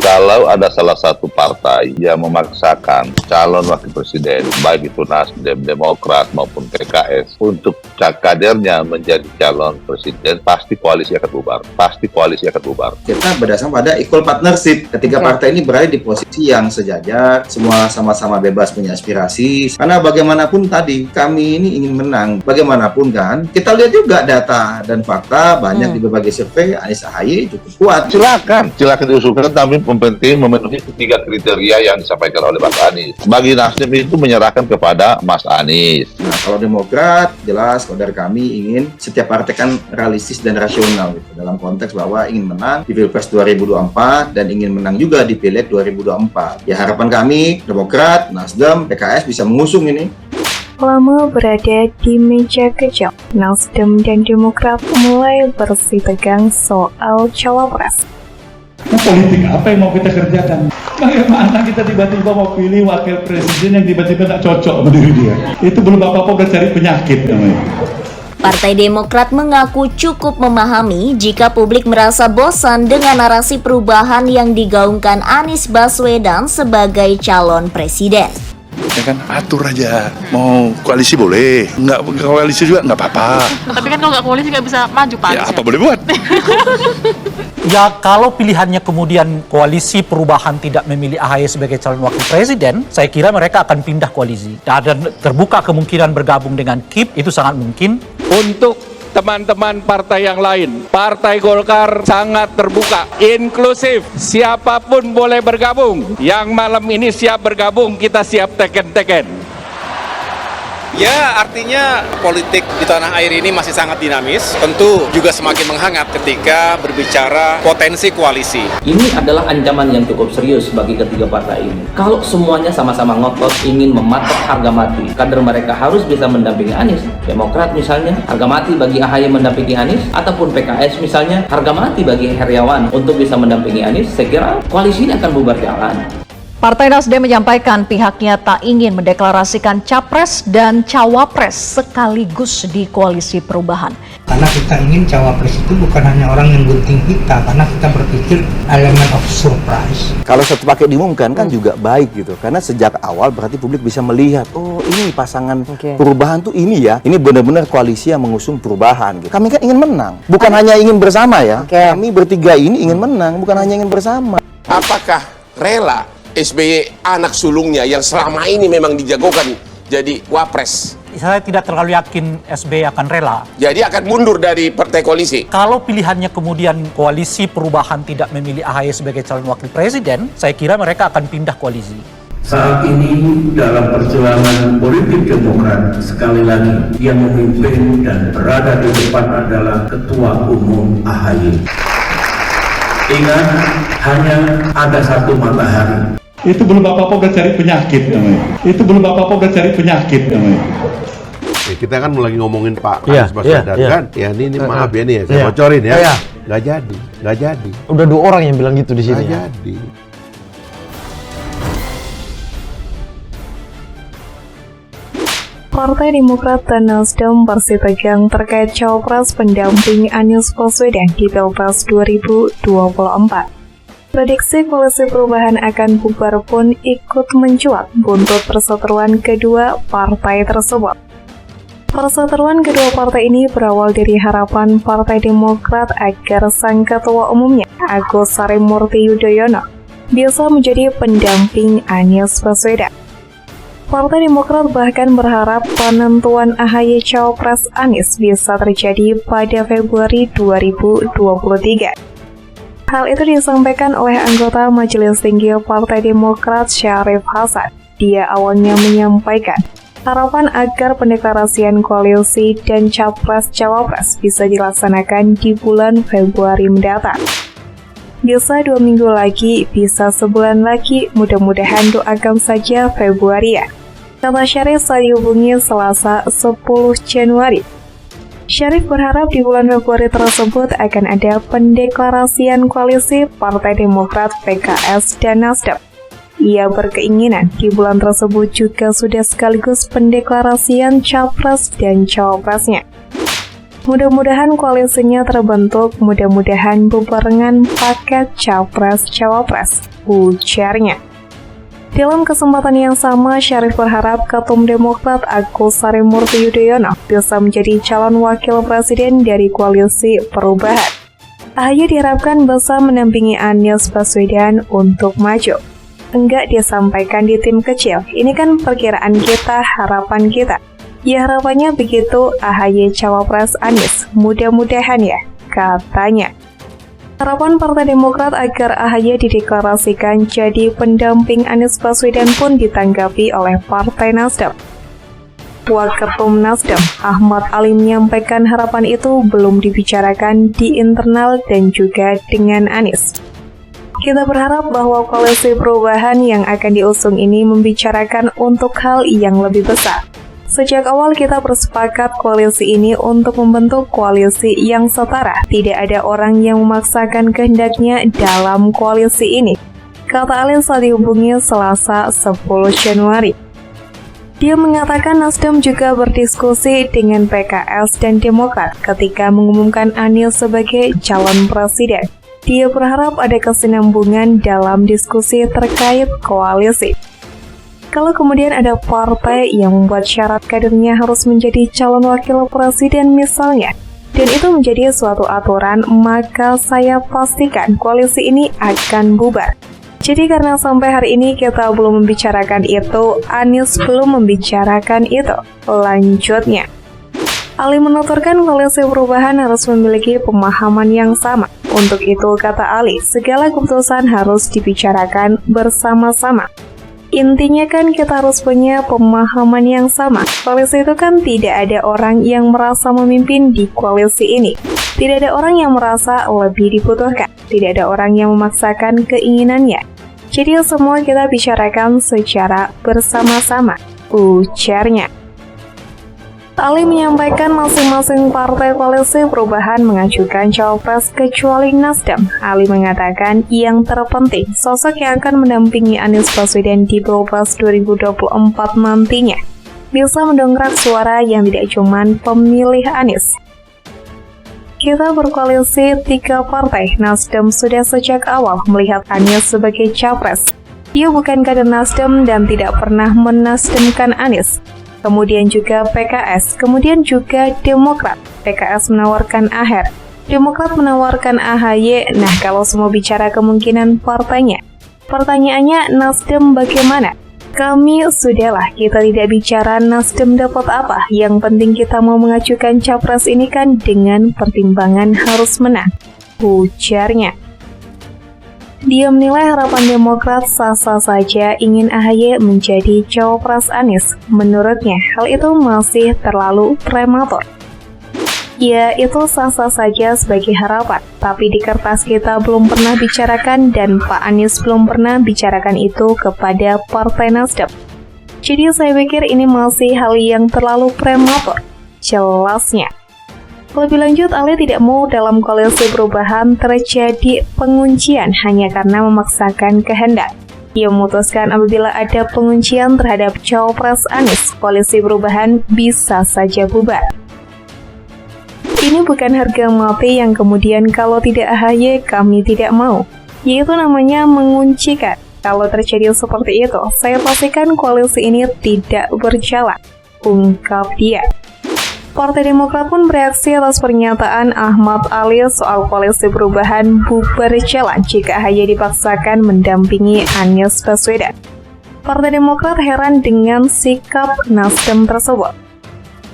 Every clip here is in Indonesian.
Kalau ada salah satu partai yang memaksakan calon wakil presiden, baik itu Nasdem, Demokrat maupun PKS, untuk kadernya menjadi calon presiden, pasti koalisi akan bubar. Pasti koalisi akan bubar. Kita berdasarkan pada equal partnership. Ketika partai ini berada di posisi yang sejajar, semua sama-sama bebas punya aspirasi. Karena bagaimanapun tadi, kami ini ingin menang. Bagaimanapun kan, kita lihat juga data dan fakta banyak di berbagai survei, Anies AHY cukup kuat. Silakan diusulkan, tapi penting memenuhi ketiga kriteria yang disampaikan oleh Mas Anies. Bagi Nasdem itu menyerahkan kepada Mas Anies. Nah, kalau Demokrat, jelas kalau dari kami ingin setiap partai kan realistis dan rasional gitu, dalam konteks bahwa ingin menang di Pilpres 2024 dan ingin menang juga di Pileg 2024. Ya harapan kami Demokrat, Nasdem, PKS bisa mengusung ini. Lama berada di meja kerja, Nasdem dan Demokrat mulai bersih tegang soal cawapres. Nah, politik apa yang mau kita kerjakan? Bagaimana kita tiba-tiba mau pilih wakil presiden yang tiba-tiba tak cocok sama diri dia? Itu belum apa-apa udah cari penyakit namanya. Partai Demokrat mengaku cukup memahami jika publik merasa bosan dengan narasi perubahan yang digaungkan Anies Baswedan sebagai calon presiden. Ya kan, atur aja, mau koalisi boleh, nggak koalisi juga nggak apa-apa. Tapi kan kalau nggak koalisi nggak bisa maju, Pak. Ya apa boleh buat. Ya kalau pilihannya kemudian koalisi perubahan tidak memilih AHY sebagai calon wakil presiden, saya kira mereka akan pindah koalisi. Dan terbuka kemungkinan bergabung dengan KIP, itu sangat mungkin. Untuk teman-teman partai yang lain, Partai Golkar sangat terbuka, inklusif, siapapun boleh bergabung. Yang malam ini siap bergabung, kita siap teken-teken. Ya, artinya politik di tanah air ini masih sangat dinamis, tentu juga semakin menghangat ketika berbicara potensi koalisi. Ini adalah ancaman yang cukup serius bagi ketiga partai ini. Kalau semuanya sama-sama ngotot ingin mematok harga mati, kader mereka harus bisa mendampingi Anies. Demokrat misalnya, harga mati bagi AHY mendampingi Anies, ataupun PKS misalnya, harga mati bagi Heriawan untuk bisa mendampingi Anies, saya kira koalisi ini akan bubar jalan. Partai Nasdem menyampaikan pihaknya tak ingin mendeklarasikan capres dan cawapres sekaligus di koalisi perubahan. Karena kita ingin cawapres itu bukan hanya orang yang gunting kita, karena kita berpikir elemen of surprise. Kalau satu paket diumumkan kan juga baik gitu, karena sejak awal berarti publik bisa melihat, oh ini pasangan perubahan tuh ini ya, ini benar-benar koalisi yang mengusung perubahan gitu. Kami kan ingin menang, bukan hanya ingin bersama ya. Kami bertiga ini ingin menang, bukan hanya ingin bersama. Apakah rela SBY anak sulungnya yang selama ini memang dijagokan jadi wapres? Saya tidak terlalu yakin SBY akan rela. Jadi akan mundur dari partai koalisi? Kalau pilihannya kemudian koalisi perubahan tidak memilih AHY sebagai calon wakil presiden, saya kira mereka akan pindah koalisi. Saat ini dalam perjalanan politik Demokrat, sekali lagi yang memimpin dan berada di depan adalah Ketua Umum AHY. Ingat, hanya ada satu matahari. Itu belum apa-apa udah cari penyakit namanya. Itu belum apa-apa udah cari penyakit namanya. Ya, kita kan lagi ngomongin Pak Anies Baswedan kan? Ya ini maaf ya nih, saya bocorin ya. Nggak jadi. Udah 2 orang yang bilang gitu di sini. Nggak jadi. Partai Demokrat dan Nasdem bersih tegang terkait cawapres pendamping Anies Baswedan di Pilpres 2024. Prediksi koalisi perubahan akan bubar pun ikut mencuat buntut perseteruan kedua partai tersebut. Perseteruan kedua partai ini berawal dari harapan Partai Demokrat agar sang ketua umumnya, Agus Harimurti Yudhoyono, bisa menjadi pendamping Anies Baswedan. Partai Demokrat bahkan berharap penentuan AHY cawapres Anies bisa terjadi pada Februari 2023. Hal itu disampaikan oleh anggota Majelis Tinggi Partai Demokrat Syarif Hasan. Dia awalnya menyampaikan harapan agar pendeklarasian koalisi dan capres-cawapres bisa dilaksanakan di bulan Februari mendatang. Bisa 2 minggu lagi, bisa sebulan lagi, mudah-mudahan doakan saja Februari ya, kata Syarif saat dihubungi Selasa 10 Januari. Syarif berharap di bulan Februari tersebut akan ada pendeklarasian koalisi Partai Demokrat, PKS, dan Nasdem. Ia berkeinginan di bulan tersebut juga sudah sekaligus pendeklarasian capres dan cawapresnya. Mudah-mudahan koalisinya terbentuk, mudah-mudahan bebarengan paket Capres-Cawapres, ujarnya. Dalam kesempatan yang sama, Syarif berharap Ketum Demokrat Agus Harimurti Yudhoyono bisa menjadi calon wakil presiden dari koalisi perubahan. AHY diharapkan bisa mendampingi Anies Baswedan untuk maju. Enggak disampaikan di tim kecil, ini kan perkiraan kita, harapan kita. Ya harapannya begitu, AHY Cawapres Anies, mudah-mudahan ya, katanya. Harapan Partai Demokrat agar AHY dideklarasikan jadi pendamping Anies Baswedan pun ditanggapi oleh Partai Nasdem. Waketum Nasdem, Ahmad Ali menyampaikan harapan itu belum dibicarakan di internal dan juga dengan Anies. Kita berharap bahwa koalisi perubahan yang akan diusung ini membicarakan untuk hal yang lebih besar. Sejak awal kita bersepakat koalisi ini untuk membentuk koalisi yang setara. Tidak ada orang yang memaksakan kehendaknya dalam koalisi ini, kata Ali saat dihubungi Selasa 10 Januari. Dia mengatakan Nasdem juga berdiskusi dengan PKS dan Demokrat ketika mengumumkan Anies sebagai calon presiden. Dia berharap ada kesinambungan dalam diskusi terkait koalisi. Kalau kemudian ada partai yang membuat syarat kadernya harus menjadi calon wakil presiden misalnya, dan itu menjadi suatu aturan, maka saya pastikan koalisi ini akan bubar. Jadi karena sampai hari ini kita belum membicarakan itu, Anies belum membicarakan itu. Lanjutnya, Ali menuturkan koalisi perubahan harus memiliki pemahaman yang sama. Untuk itu, kata Ali, segala keputusan harus dibicarakan bersama-sama. Intinya kan kita harus punya pemahaman yang sama. Koalisi itu kan tidak ada orang yang merasa memimpin di koalisi ini. Tidak ada orang yang merasa lebih dibutuhkan. Tidak ada orang yang memaksakan keinginannya. Jadi semua kita bicarakan secara bersama-sama, ujarnya. Ali menyampaikan masing-masing partai koalisi perubahan mengajukan cawapres kecuali Nasdem. Ali mengatakan yang terpenting sosok yang akan mendampingi Anies Baswedan di Pilpres 2024 nantinya bisa mendongkrak suara yang tidak cuma pemilih Anies. Kita berkoalisi 3 partai. Nasdem sudah sejak awal melihat Anies sebagai capres. Dia bukan kader Nasdem dan tidak pernah menasdemkan Anies. Kemudian juga PKS, kemudian juga Demokrat. PKS menawarkan AHR, Demokrat menawarkan AHY. Nah, kalau semua bicara kemungkinan partainya, pertanyaannya Nasdem bagaimana? Kami sudahlah, kita tidak bicara Nasdem dapat apa. Yang penting kita mau mengajukan capres ini kan dengan pertimbangan harus menang, ujarnya. Dia menilai harapan Demokrat sah-sah saja ingin AHY menjadi cawapres Anies. Menurutnya, hal itu masih terlalu prematur. Ya, itu sah-sah saja sebagai harapan, tapi di kertas kita belum pernah bicarakan dan Pak Anies belum pernah bicarakan itu kepada Partai Nasdem. Jadi saya pikir ini masih hal yang terlalu prematur, jelasnya. Lebih lanjut, Ali tidak mau dalam koalisi perubahan terjadi penguncian hanya karena memaksakan kehendak. Ia memutuskan apabila ada penguncian terhadap cawapres Anies, koalisi perubahan bisa saja bubar. Ini bukan harga mati yang kemudian kalau tidak AHY kami tidak mau, yaitu namanya menguncikan. Kalau terjadi seperti itu, saya pastikan koalisi ini tidak berjalan, ungkap dia. Partai Demokrat pun bereaksi atas pernyataan Ahmad Ali soal koalisi perubahan bubar jalan jika AHY dipaksakan mendampingi Anies Baswedan. Partai Demokrat heran dengan sikap Nasdem tersebut.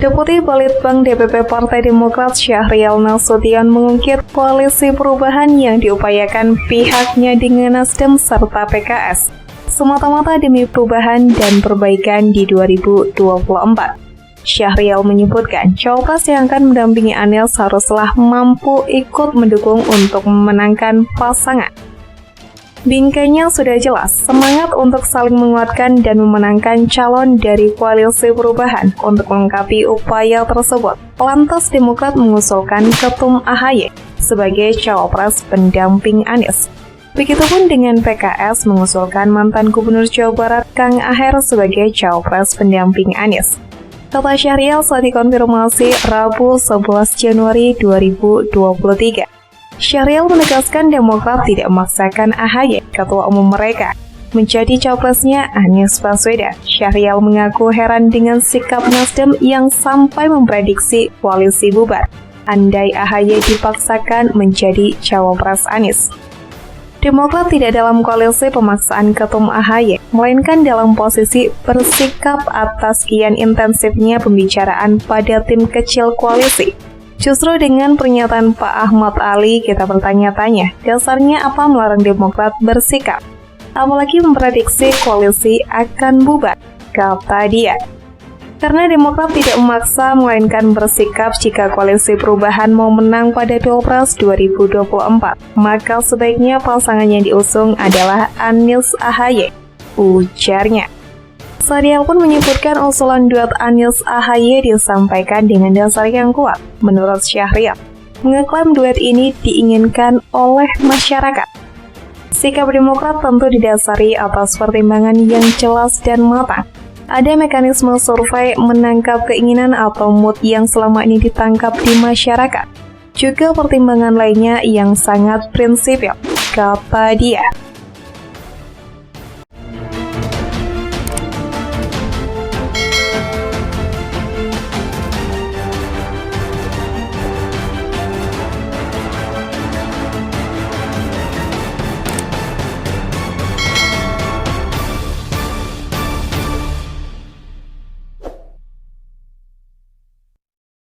Deputi Balitbang DPP Partai Demokrat Syahrial Nasution mengungkit koalisi perubahan yang diupayakan pihaknya dengan Nasdem serta PKS semata-mata demi perubahan dan perbaikan di 2024. Syahrial menyebutkan, cawapres yang akan mendampingi Anies haruslah mampu ikut mendukung untuk memenangkan pasangan. Bingkainya sudah jelas, semangat untuk saling menguatkan dan memenangkan calon dari koalisi perubahan. Untuk melengkapi upaya tersebut, lantas Demokrat mengusulkan Ketum AHY sebagai cawapres pendamping Anies. Begitupun dengan PKS mengusulkan mantan Gubernur Jawa Barat Kang Aher sebagai cawapres pendamping Anies. Kata Syahrial saat dikonfirmasi Rabu 11 Januari 2023. Syahrial menegaskan Demokrat tidak memaksakan AHY, ketua umum mereka, menjadi capresnya Anies Baswedan. Syahrial mengaku heran dengan sikap Nasdem yang sampai memprediksi koalisi bubar andai AHY dipaksakan menjadi cawapres Anies. Demokrat tidak dalam koalisi pemaksaan ketum AHY, melainkan dalam posisi bersikap atas kian intensifnya pembicaraan pada tim kecil koalisi. Justru dengan pernyataan Pak Ahmad Ali, kita bertanya-tanya, dasarnya apa melarang Demokrat bersikap? Apalagi memprediksi koalisi akan bubar, kata dia. Karena Demokrat tidak memaksa, melainkan bersikap jika koalisi perubahan mau menang pada Pilpres 2024, maka sebaiknya pasangan yang diusung adalah Anies AHY, ujarnya. Syahrial pun menyebutkan usulan duet Anies AHY disampaikan dengan dasar yang kuat. Menurut Syahrial, mengeklaim duet ini diinginkan oleh masyarakat. Sikap Demokrat tentu didasari atas pertimbangan yang jelas dan matang. Ada mekanisme survei menangkap keinginan atau mood yang selama ini ditangkap di masyarakat. Juga pertimbangan lainnya yang sangat prinsipil, kata dia.